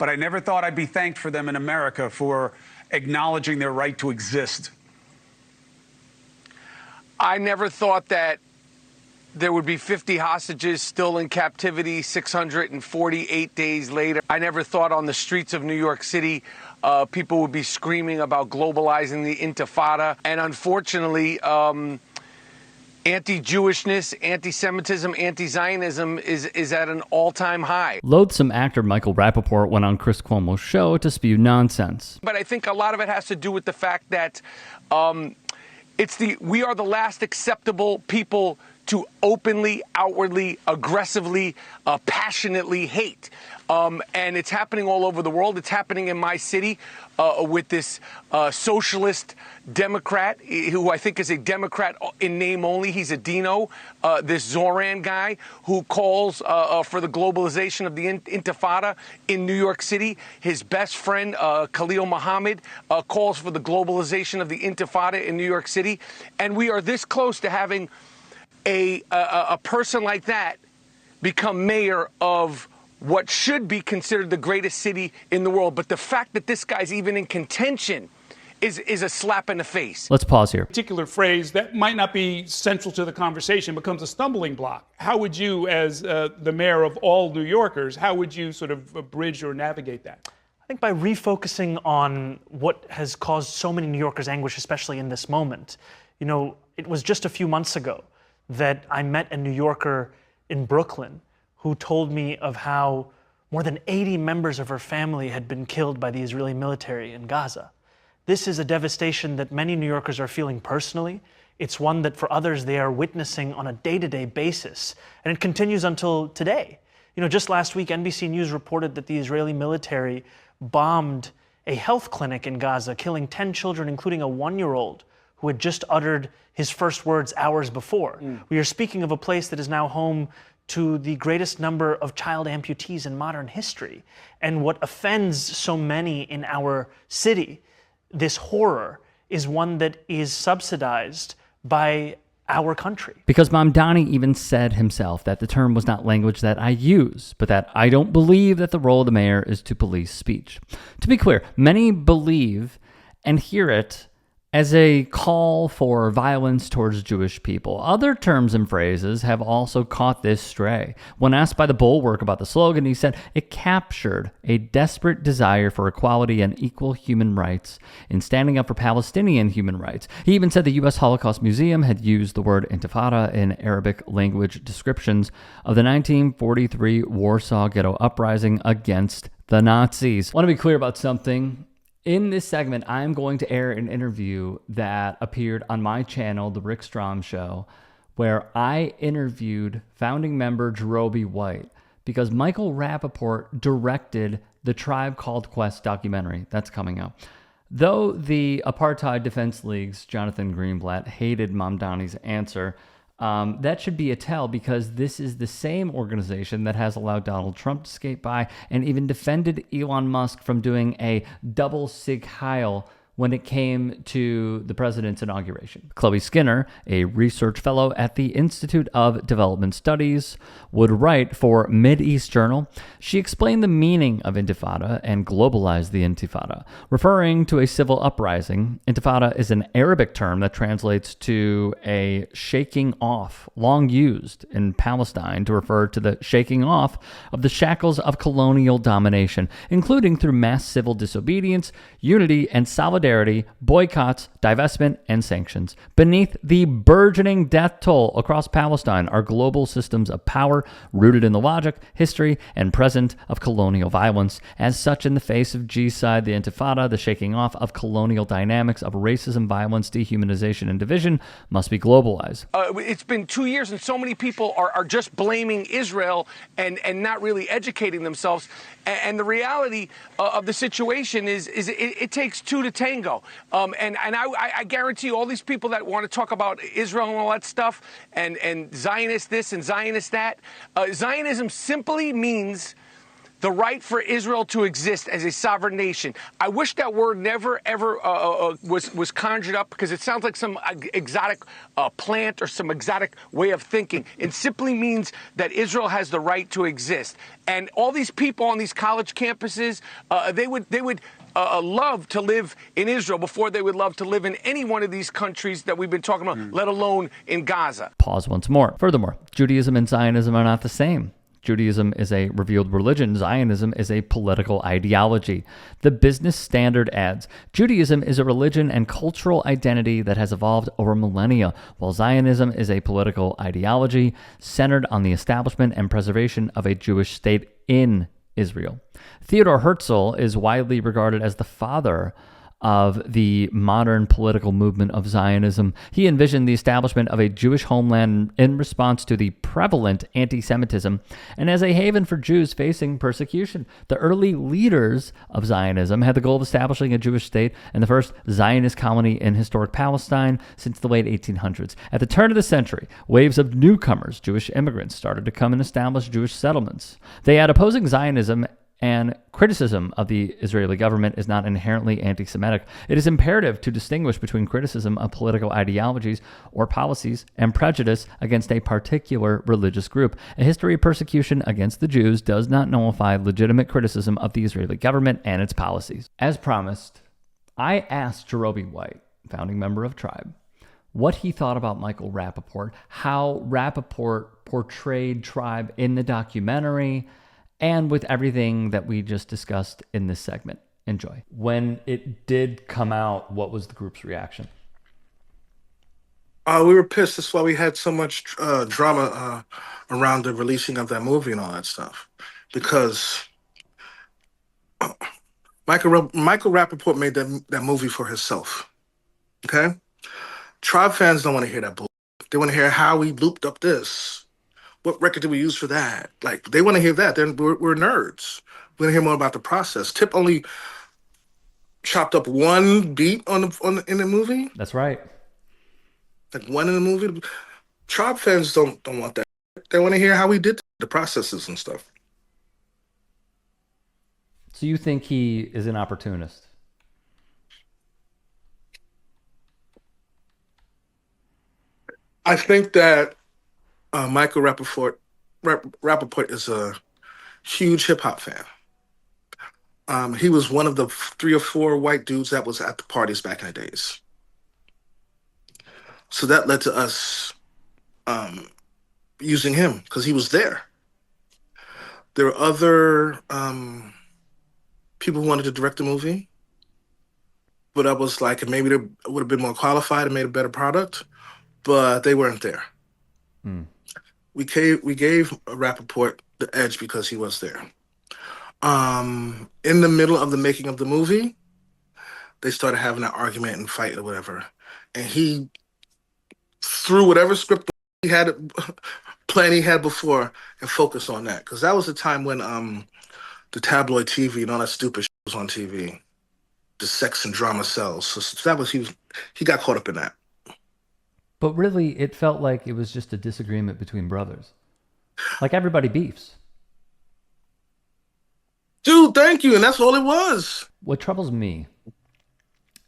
but I never thought I'd be thanked for them in America for acknowledging their right to exist. I never thought that there would be 50 hostages still in captivity 648 days later. I never thought on the streets of New York City people would be screaming about globalizing the Intifada. And unfortunately, anti-Jewishness, anti-Semitism, anti-Zionism is at an all-time high. Loathsome actor Michael Rapaport went on Chris Cuomo's show to spew nonsense. But I think a lot of it has to do with the fact that we are the last acceptable people to openly, outwardly, aggressively, passionately hate. And it's happening all over the world. It's happening in my city with this socialist Democrat, who I think is a Democrat in name only. He's a Dino, this Zohran guy who calls for the globalization of the Intifada in New York City. His best friend, Khalil Muhammad, calls for the globalization of the Intifada in New York City. And we are this close to having a person like that become mayor of what should be considered the greatest city in the world. But the fact that this guy's even in contention is a slap in the face. Let's pause here. A particular phrase that might not be central to the conversation becomes a stumbling block. How would you, as the mayor of all New Yorkers, how would you sort of bridge or navigate that? I think by refocusing on what has caused so many New Yorkers anguish, especially in this moment. You know, it was just a few months ago that I met a New Yorker in Brooklyn who told me of how more than 80 members of her family had been killed by the Israeli military in Gaza. This is a devastation that many New Yorkers are feeling personally. It's one that for others they are witnessing on a day-to-day basis, and it continues until today. You know, just last week, NBC News reported that the Israeli military bombed a health clinic in Gaza, killing 10 children, including a 1-year-old who had just uttered his first words hours before. We are speaking of a place that is now home to the greatest number of child amputees in modern history. And what offends so many in our city, this horror, is one that is subsidized by our country. Because Mamdani even said himself that the term was not language that I use, but that I don't believe that the role of the mayor is to police speech. To be clear, many believe and hear it as a call for violence towards Jewish people. Other terms and phrases have also caught this stray. When asked by The Bulwark about the slogan, he said it captured a desperate desire for equality and equal human rights in standing up for Palestinian human rights. He even said the U.S. Holocaust Museum had used the word Intifada in Arabic language descriptions of the 1943 Warsaw Ghetto Uprising against the Nazis. I want to be clear about something. In this segment, I'm going to air an interview that appeared on my channel, The Rick Strom Show, where I interviewed founding member Jerobi White because Michael Rapaport directed the Tribe Called Quest documentary that's coming out. Though the Apartheid Defense League's Jonathan Greenblatt hated Mamdani's answer, that should be a tell because this is the same organization that has allowed Donald Trump to skate by and even defended Elon Musk from doing a double Sig Heil when it came to the president's inauguration. Chloe Skinner, a research fellow at the Institute of Development Studies, would write for Mideast Journal. She explained the meaning of Intifada and globalized the Intifada. Referring to a civil uprising, Intifada is an Arabic term that translates to a shaking off, long used in Palestine to refer to the shaking off of the shackles of colonial domination, including through mass civil disobedience, unity, and solidarity, boycotts, divestment, and sanctions. Beneath the burgeoning death toll across Palestine are global systems of power rooted in the logic, history, and present of colonial violence. As such, in the face of G-side, the Intifada, the shaking off of colonial dynamics of racism, violence, dehumanization, and division must be globalized. It's been 2 years and so many people are just blaming Israel and not really educating themselves. And the reality of the situation is it takes two to tango. And I guarantee you all these people that want to talk about Israel and all that stuff and Zionist this and Zionist that, Zionism simply means the right for Israel to exist as a sovereign nation. I wish that word never, ever was conjured up, because it sounds like some exotic plant or some exotic way of thinking. It simply means that Israel has the right to exist. And all these people on these college campuses, they would love to live in Israel before they would love to live in any one of these countries that we've been talking about, let alone in Gaza. Pause once more. Furthermore, Judaism and Zionism are not the same. Judaism is a revealed religion. Zionism is a political ideology. The Business Standard adds, Judaism is a religion and cultural identity that has evolved over millennia, while Zionism is a political ideology centered on the establishment and preservation of a Jewish state in Israel. Theodor Herzl is widely regarded as the father of the modern political movement of Zionism. He envisioned the establishment of a Jewish homeland in response to the prevalent anti-Semitism and as a haven for Jews facing persecution. The early leaders of Zionism had the goal of establishing a Jewish state and the first Zionist colony in historic Palestine since the late 1800s. At the turn of the century, waves of newcomers, Jewish immigrants, started to come and establish Jewish settlements. They had opposing Zionism, and criticism of the Israeli government is not inherently anti-Semitic. It is imperative to distinguish between criticism of political ideologies or policies and prejudice against a particular religious group. A history of persecution against the Jews does not nullify legitimate criticism of the Israeli government and its policies. As promised, I asked Jerobi White, founding member of Tribe, what he thought about Michael Rapaport, how Rapaport portrayed Tribe in the documentary, and with everything that we just discussed in this segment. Enjoy. When it did come out, what was the group's reaction? We were pissed. That's why we had so much drama around the releasing of that movie and all that stuff. Because Michael Rapaport made that movie for himself. Okay? Tribe fans don't want to hear that bull. They want to hear how we looped up this. What record did we use for that? Like, they want to hear that. We're nerds. We want to hear more about the process. Tip only chopped up one beat in the movie. That's right. Like one in the movie. Tribe fans don't want that. They want to hear how we did the processes and stuff. So you think he is an opportunist? I think that Michael Rapaport is a huge hip hop fan. He was one of the 3 or 4 white dudes that was at the parties back in the days. So that led to us using him because he was there. There were other people who wanted to direct the movie, but I was like, maybe they would have been more qualified and made a better product, but they weren't there. We gave Rapaport the edge because he was there. In the middle of the making of the movie, they started having an argument and fight or whatever. And he threw whatever script he had before and focused on that. Because that was the time when the tabloid TV and all that stupid shit was on TV. The sex and drama sells. So that was he got caught up in that. But really, it felt like it was just a disagreement between brothers. Like everybody beefs. Dude, thank you. And that's all it was. What troubles me,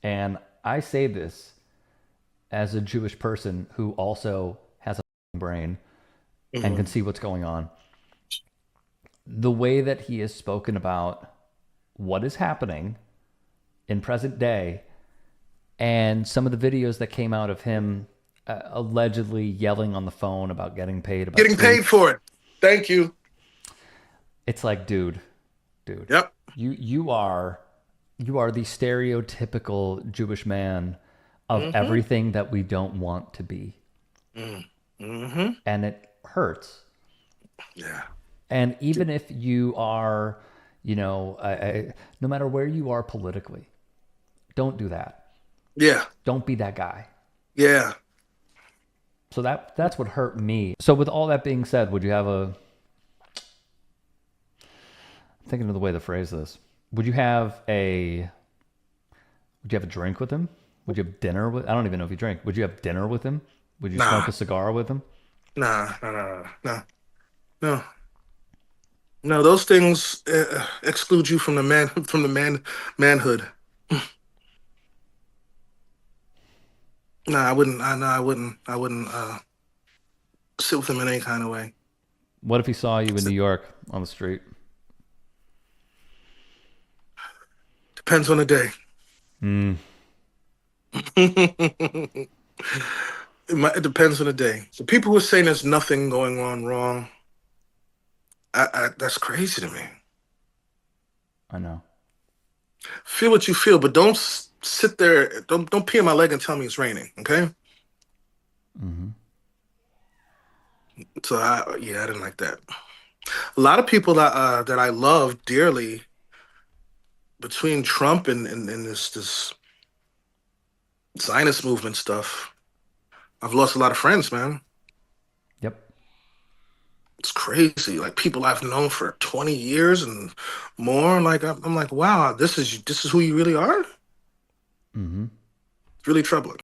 and I say this as a Jewish person who also has a brain and can see what's going on, the way that he has spoken about what is happening in present day and some of the videos that came out of him allegedly yelling on the phone about getting paid for it. Thank you. It's like, dude. Yep. You are the stereotypical Jewish man of everything that we don't want to be. And it hurts. Yeah. And even if you are, no matter where you are politically, don't do that. Yeah. Don't be that guy. Yeah. So that's what hurt me. So with all that being said, would you have I'm thinking of the way to phrase this. Would you have a drink with him? Would you have dinner with? I don't even know if you drink. Would you have dinner with him? Would you smoke a cigar with him? Nah. No, those things exclude you from manhood. No, I wouldn't. No, I wouldn't. I wouldn't sit with him in any kind of way. What if he saw you in New York on the street? Depends on the day. It depends on the day. So people who are saying there's nothing going on wrong, that's crazy to me. I know. Feel what you feel, but don't sit there. Don't pee on my leg and tell me it's raining. Okay. So I didn't like that. A lot of people that I love dearly, between Trump and this Zionist movement stuff, I've lost a lot of friends, man. Yep. It's crazy. Like people I've known for 20 years and more. Like I'm like, wow, this is who you really are. It's really troubling.